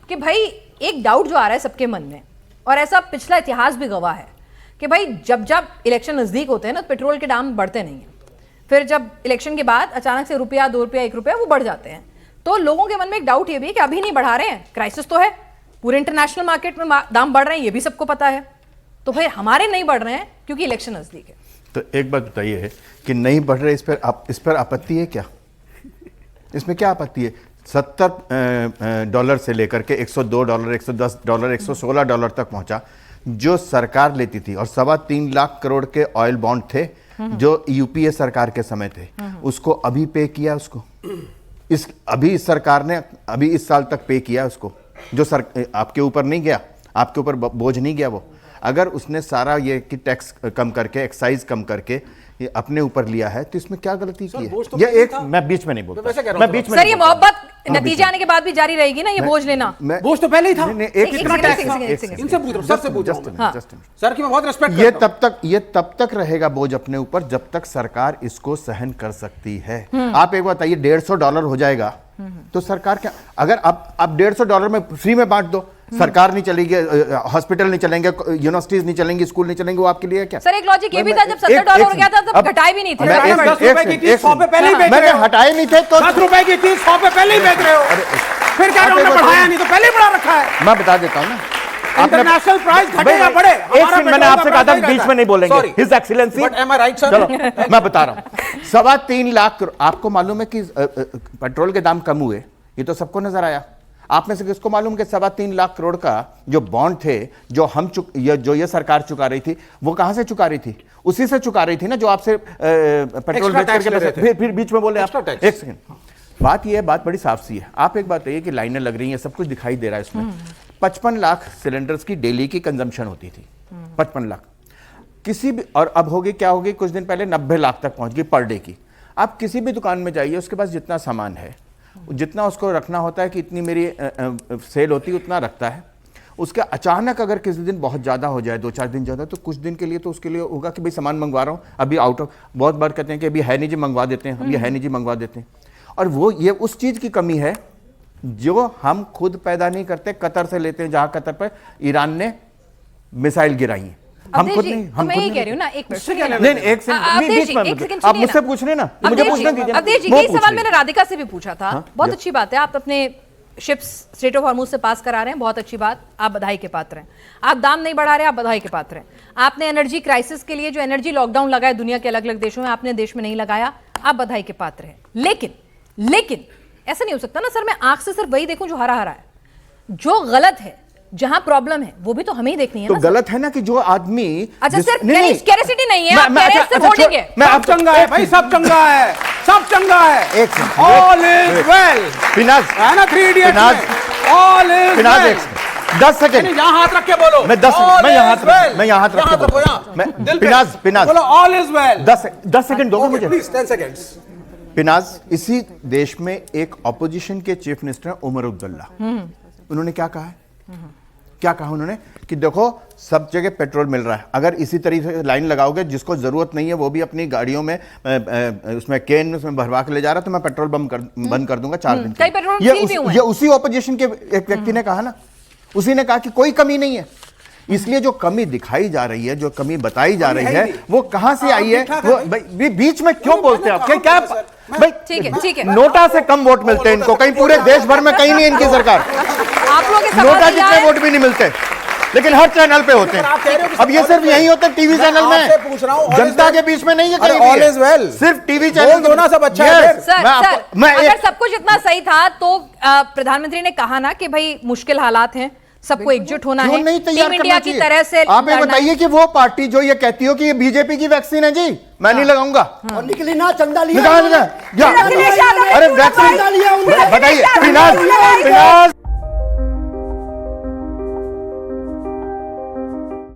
कि भाई एक डाउट जो आ रहा है सबके मन में, और ऐसा पिछला इतिहास भी गवाह है कि भाई जब जब इलेक्शन नजदीक होते हैं ना, पेट्रोल के दाम बढ़ते नहीं हैं, फिर जब इलेक्शन के बाद अचानक से ₹1, ₹2, ₹1 वो बढ़ जाते हैं। तो लोगों के मन में एक डाउट ये भी है कि अभी नहीं बढ़ा रहे हैं, क्राइसिस तो है, पूरे इंटरनेशनल मार्केट में दाम बढ़ रहे हैं, ये भी सबको पता है, तो भाई हमारे नहीं बढ़ रहे हैं क्योंकि इलेक्शन नजदीक है। तो एक बात बताइए कि नहीं बढ़ रहे, इस पर आपत्ति है क्या? इसमें क्या आपत्ति है? $70 से लेकर के $102, $110, $116 तक पहुंचा, जो सरकार लेती थी, और 3.25 लाख करोड़ के ऑयल बॉन्ड थे जो यूपीए सरकार के समय थे, उसको अभी पे किया, उसको अभी इस सरकार ने अभी इस साल तक पे किया उसको, जो आपके ऊपर नहीं गया, आपके ऊपर बोझ नहीं गया वो। अगर उसने सारा ये कि टैक्स कम करके, एक्साइज कम करके ये अपने ऊपर लिया है, तो इसमें क्या गलती की है? तो ये एक मैं बीच में नहीं बोलता, मैं बीच में सर, ये मोहब्बत नतीजे आने के बाद भी जारी रहेगी ना, ये बोझ लेना? बोझ तो पहले ही था। इनसे पूछ रहा हूं सर की मैं बहुत रिस्पेक्ट ये तब तक रहेगा बोझ अपने ऊपर जब तक सरकार इसको सहन कर सकती है। आप एक बात बताइए, $150 हो जाएगा तो सरकार क्या, अगर आप $150 में फ्री में बांट दो, सरकार नहीं चलेगी, हॉस्पिटल नहीं चलेंगे, यूनिवर्सिटीज नहीं चलेंगी, स्कूल नहीं चलेंगे, वो आपके लिए क्या? सर एक लॉजिक ये भी था, जब $70 हो गया था तब घटाए भी नहीं थे। ₹10 की चीज 100 पे पहले ही बेच रहे हो, हटाए नहीं थे तो ₹10 की चीज 100 पे पहले ही बेच रहे हो, फिर क्या बढ़ाया नहीं तो पहले ही बढ़ा रखा है। मैं बता देता हूं ना, इंटरनेशनल प्राइस घटे या बढ़े, एक सेकंड मैंने आपसे कहा था बीच में नहीं बोलेंगे, his excellency, but am I right sir? चलो मैं बता रहा हूं, 3.25 लाख, आपको मालूम है कि पेट्रोल के दाम कम हुए, ये तो सबको नजर आया। आप में से किसको मालूम कि 3.25 लाख करोड़ का जो बॉन्ड थे, जो ये सरकार चुका रही थी, वो कहां से चुका रही थी? उसी से चुका रही थी ना जो आपसे पेट्रोल बेच करके, फिर बीच में बोले आप। एक सेकंड, बात ये है, बात बड़ी साफ सी है। आप एक बात है कि लाइनें लग रही हैं, सब कुछ दिखाई दे रहा है इसमें। 55 लाख सिलेंडर्स की डेली की कंजम्पशन होती थी, 55 लाख किसी भी, और अब होगी क्या होगी, कुछ दिन पहले 90 लाख तक पहुंच गई पर डे की। आप किसी भी दुकान में जाइए, उसके पास जितना सामान है, जितना उसको रखना होता है कि इतनी मेरी सेल होती है उतना रखता है। उसके अचानक अगर किसी दिन बहुत ज़्यादा हो जाए, 2-4 दिन ज़्यादा, तो कुछ दिन के लिए तो उसके लिए होगा कि भाई सामान मंगवा रहा हूँ, अभी आउट ऑफ, बहुत बार कहते हैं कि अभी है नहीं जी, मंगवा देते हैं, अभी है नहीं जी, मंगवा देते हैं। और वो ये उस चीज़ की कमी है जो हम खुद पैदा नहीं करते, कतर से लेते हैं, जहाँ कतर पर ईरान ने मिसाइल गिराई है, हम खुद नहीं। हम यही कह रही हूँ ना, एक आप मुझसे पूछ रहे ना, मुझे पूछना कीजिए। अवधेश जी, यही सवाल मैंने राधिका से भी पूछा था। बहुत अच्छी बात है, आप अपने शिप्स स्ट्रेट ऑफ हॉर्मुज से पास करा रहे हैं, बहुत अच्छी बात, आप बधाई के पात्र हैं। आप दाम नहीं बढ़ा रहे, आप बधाई के पात्र हैं। आपने एनर्जी क्राइसिस के लिए जो एनर्जी लॉकडाउन लगाया दुनिया के अलग अलग देशों में, आपने देश में नहीं लगाया, आप बधाई के पात्र हैं। लेकिन ऐसा नहीं हो सकता ना सर, मैं आंख से सिर्फ वही देखूं जो हरा हरा है। जो गलत है, जहां प्रॉब्लम है, वो भी तो हमें ही देखनी है तो ना। गलत है ना कि जो आदमी, अच्छा सर, कैरेसिटी नहीं है, आप कह रहे हैं सिर्फ होर्डिंग है। मैं अब चंगा है भाई, सब चंगा है, सब चंगा है। ऑल इज वेल, पिनाज है ना 3 इडियट्स में, ऑल इज वेल। 10 सेकंड यहां हाथ रख के बोलो, मैं यहां हाथ रख के बोलो, पिनाज बोलो ऑल इज वेल। 10 सेकंड दोगे मुझे प्लीज, 10 सेकंड्स। पिनाज, इसी देश में एक ऑपोजिशन के चीफ मिनिस्टर उमर अब्दुल्ला, उन्होंने क्या कहा है? क्या कहा उन्होंने कि देखो सब जगह पेट्रोल मिल रहा है, अगर इसी तरीके से लाइन लगाओगे, जिसको जरूरत नहीं है वो भी अपनी गाड़ियों में उसमें केन उसमें भरवा के ले जा रहा है, तो मैं पेट्रोल बंद कर दूंगा 4 दिन। ये उसी ऑपोजिशन के एक व्यक्ति ने कहा ना, उसी ने कहा कि कोई कमी नहीं है। इसलिए जो कमी दिखाई जा रही है, जो कमी बताई जा रही है, वो कहां से आई है? वो बीच में क्यों बोलते हैं आप? क्या भाई, ठीक है, नोटा से कम वोट मिलते हैं इनको, कहीं पूरे देश भर में कहीं नहीं इनकी सरकार, आप लोग नोटा जितने वोट भी नहीं मिलते, लेकिन हर चैनल पे होते हैं। अब ये सिर्फ यही होता है टीवी चैनल में, जनता के बीच में नहीं है कहीं। ऑल इज वेल, सिर्फ टीवी चैनल दोनों सब अच्छा है। अगर सब कुछ इतना सही था तो प्रधानमंत्री ने कहा ना कि भाई मुश्किल हालात हैं, सबको एकजुट होना है, टीम इंडिया की तरह से। आप ये बताइए कि वो पार्टी जो ये कहती हो कि ये बीजेपी की वैक्सीन है जी, मैं नहीं लगाऊंगा, और निकली ना, चंदा लिया, अरे वैक्सीन बताइए।